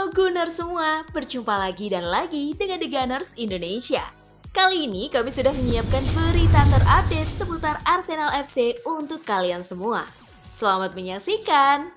Halo Gunners semua, berjumpa lagi dan lagi dengan The Gunners Indonesia. Kali ini kami sudah menyiapkan berita terupdate seputar Arsenal FC untuk kalian semua. Selamat menyaksikan!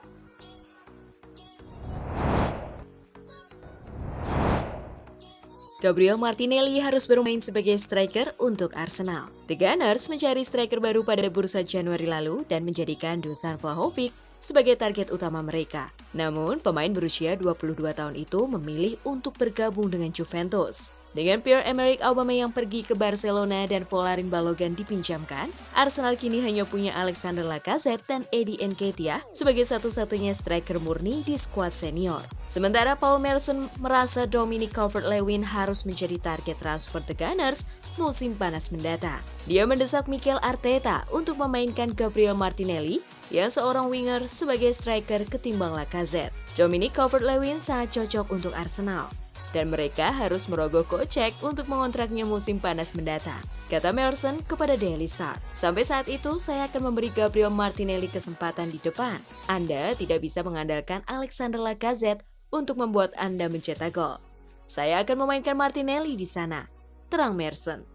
Gabriel Martinelli harus bermain sebagai striker untuk Arsenal. The Gunners mencari striker baru pada bursa Januari lalu dan menjadikan Dusan Vlahovic sebagai target utama mereka. Namun, pemain berusia 22 tahun itu memilih untuk bergabung dengan Juventus. Dengan Pierre-Emerick Aubameyang pergi ke Barcelona dan Folarin Balogun dipinjamkan, Arsenal kini hanya punya Alexander Lacazette dan Eddie Nketiah sebagai satu-satunya striker murni di skuad senior. Sementara Paul Merson merasa Dominic Calvert-Lewin harus menjadi target transfer The Gunners musim panas mendatang. Dia mendesak Mikel Arteta untuk memainkan Gabriel Martinelli yang seorang winger sebagai striker ketimbang Lacazette. Dominic Calvert-Lewin sangat cocok untuk Arsenal, dan mereka harus merogoh kocek untuk mengontraknya musim panas mendatang, kata Merson kepada Daily Star. Sampai saat itu, saya akan memberi Gabriel Martinelli kesempatan di depan. Anda tidak bisa mengandalkan Alexander Lacazette untuk membuat Anda mencetak gol. Saya akan memainkan Martinelli di sana, terang Merson.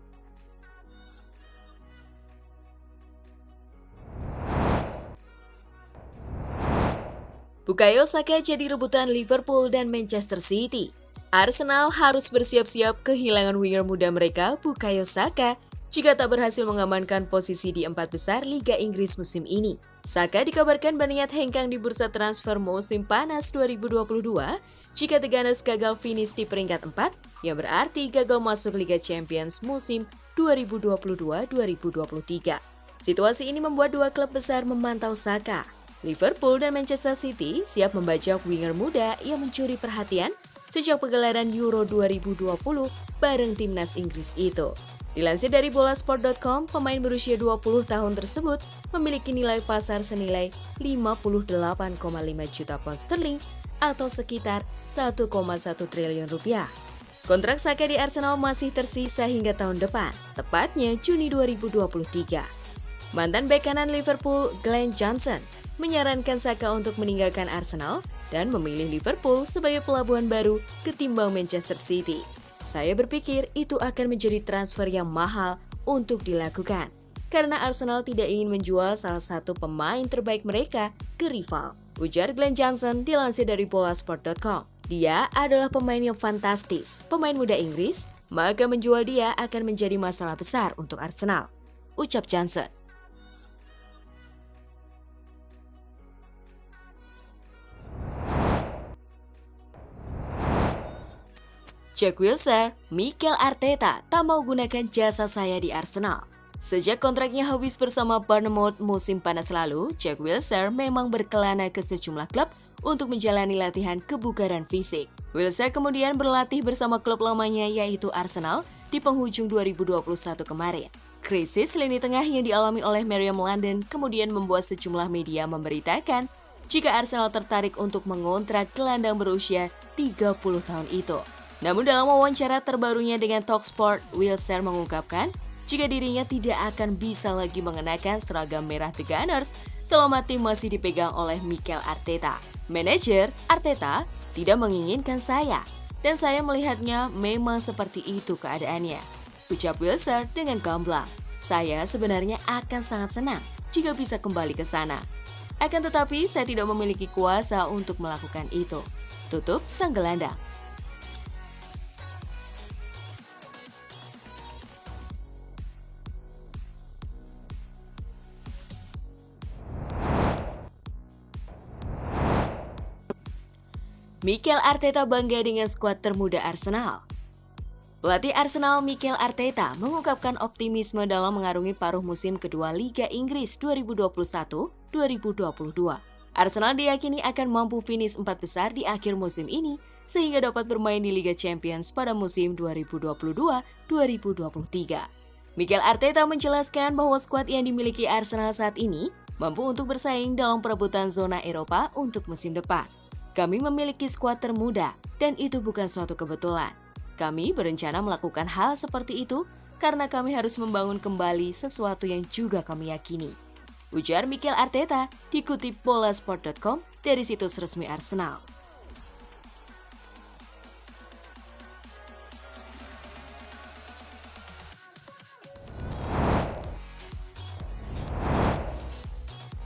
Bukayo Saka jadi rebutan Liverpool dan Manchester City. Arsenal harus bersiap-siap kehilangan winger muda mereka, Bukayo Saka, jika tak berhasil mengamankan posisi di 4 besar Liga Inggris musim ini. Saka dikabarkan berniat hengkang di bursa transfer musim panas 2022 jika The Gunners gagal finish di peringkat 4, yang berarti gagal masuk Liga Champions musim 2022-2023. Situasi ini membuat dua klub besar memantau Saka. Liverpool dan Manchester City siap membajak winger muda yang mencuri perhatian sejak pegelaran Euro 2020 bareng timnas Inggris itu. Dilansir dari bolasport.com, pemain berusia 20 tahun tersebut memiliki nilai pasar senilai 58,5 juta pound sterling atau sekitar 1,1 triliun rupiah. Kontrak Saka di Arsenal masih tersisa hingga tahun depan, tepatnya Juni 2023. Mantan bek kanan Liverpool, Glenn Johnson, menyarankan Saka untuk meninggalkan Arsenal dan memilih Liverpool sebagai pelabuhan baru ketimbang Manchester City. Saya berpikir itu akan menjadi transfer yang mahal untuk dilakukan, karena Arsenal tidak ingin menjual salah satu pemain terbaik mereka ke rival, ujar Glenn Johnson dilansir dari bolasport.com. Dia adalah pemain yang fantastis, pemain muda Inggris, maka menjual dia akan menjadi masalah besar untuk Arsenal, ucap Johnson. Jack Wilshere, Mikel Arteta tak mau gunakan jasa saya di Arsenal. Sejak kontraknya habis bersama Bournemouth musim panas lalu, Jack Wilshere memang berkelana ke sejumlah klub untuk menjalani latihan kebugaran fisik. Wilshere kemudian berlatih bersama klub lamanya yaitu Arsenal di penghujung 2021 kemarin. Krisis lini tengah yang dialami oleh Meriam London kemudian membuat sejumlah media memberitakan jika Arsenal tertarik untuk mengontrak gelandang berusia 30 tahun itu. Namun dalam wawancara terbarunya dengan Talksport, Wilshere mengungkapkan jika dirinya tidak akan bisa lagi mengenakan seragam merah The Gunners selama tim masih dipegang oleh Mikel Arteta. Manajer Arteta tidak menginginkan saya, dan saya melihatnya memang seperti itu keadaannya, ucap Wilshere dengan gamblang. Saya sebenarnya akan sangat senang jika bisa kembali ke sana. Akan tetapi saya tidak memiliki kuasa untuk melakukan itu, tutup sang gelandang. Mikel Arteta bangga dengan skuad termuda Arsenal. Pelatih Arsenal Mikel Arteta mengungkapkan optimisme dalam mengarungi paruh musim kedua Liga Inggris 2021-2022. Arsenal diyakini akan mampu finish 4 besar di akhir musim ini sehingga dapat bermain di Liga Champions pada musim 2022-2023. Mikel Arteta menjelaskan bahwa skuad yang dimiliki Arsenal saat ini mampu untuk bersaing dalam perebutan zona Eropa untuk musim depan. Kami memiliki skuad termuda, dan itu bukan suatu kebetulan. Kami berencana melakukan hal seperti itu karena kami harus membangun kembali sesuatu yang juga kami yakini, ujar Mikel Arteta dikutip bolasport.com dari situs resmi Arsenal.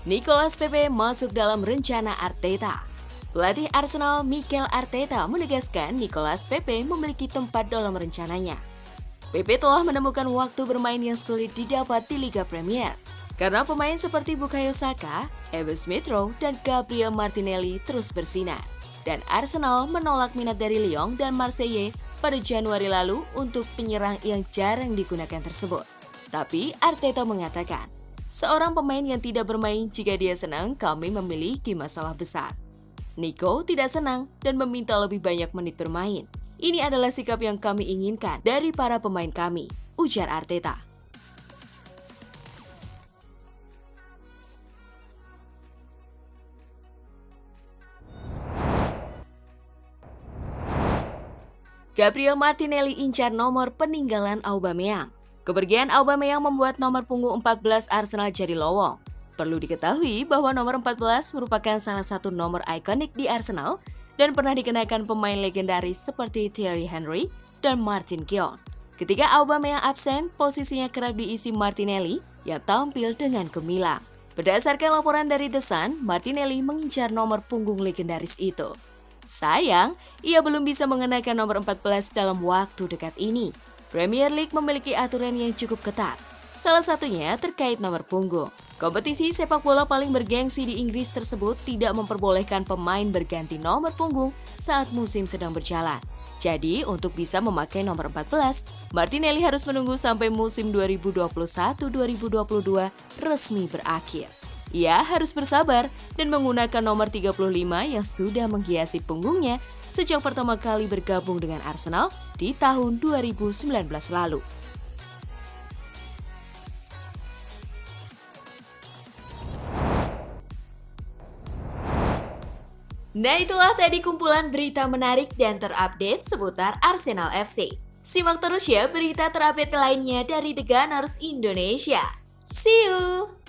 Nicolas Pepe masuk dalam rencana Arteta. Pelatih Arsenal Mikel Arteta menegaskan Nicolas Pepe memiliki tempat dalam rencananya. Pepe telah menemukan waktu bermain yang sulit didapat di Liga Premier. Karena pemain seperti Bukayo Saka, Evan Smith Rowe, dan Gabriel Martinelli terus bersinar. Dan Arsenal menolak minat dari Lyon dan Marseille pada Januari lalu untuk penyerang yang jarang digunakan tersebut. Tapi Arteta mengatakan, seorang pemain yang tidak bermain jika dia senang, kami memiliki masalah besar. Nico tidak senang dan meminta lebih banyak menit bermain. Ini adalah sikap yang kami inginkan dari para pemain kami, ujar Arteta. Gabriel Martinelli incar nomor peninggalan Aubameyang. Kepergian Aubameyang membuat nomor punggung 14 Arsenal jadi lowong. Perlu diketahui bahwa nomor 14 merupakan salah satu nomor ikonik di Arsenal dan pernah dikenakan pemain legendaris seperti Thierry Henry dan Martin Keown. Ketika Aubameyang absen, posisinya kerap diisi Martinelli yang tampil dengan gemilang. Berdasarkan laporan dari The Sun, Martinelli mengincar nomor punggung legendaris itu. Sayang, ia belum bisa mengenakan nomor 14 dalam waktu dekat ini. Premier League memiliki aturan yang cukup ketat. Salah satunya terkait nomor punggung. Kompetisi sepak bola paling bergengsi di Inggris tersebut tidak memperbolehkan pemain berganti nomor punggung saat musim sedang berjalan. Jadi, untuk bisa memakai nomor 14, Martinelli harus menunggu sampai musim 2021-2022 resmi berakhir. Ia harus bersabar dan menggunakan nomor 35 yang sudah menghiasi punggungnya sejak pertama kali bergabung dengan Arsenal di tahun 2019 lalu. Nah, itulah tadi kumpulan berita menarik dan terupdate seputar Arsenal FC. Simak terus ya berita terupdate lainnya dari The Gunners Indonesia. See you!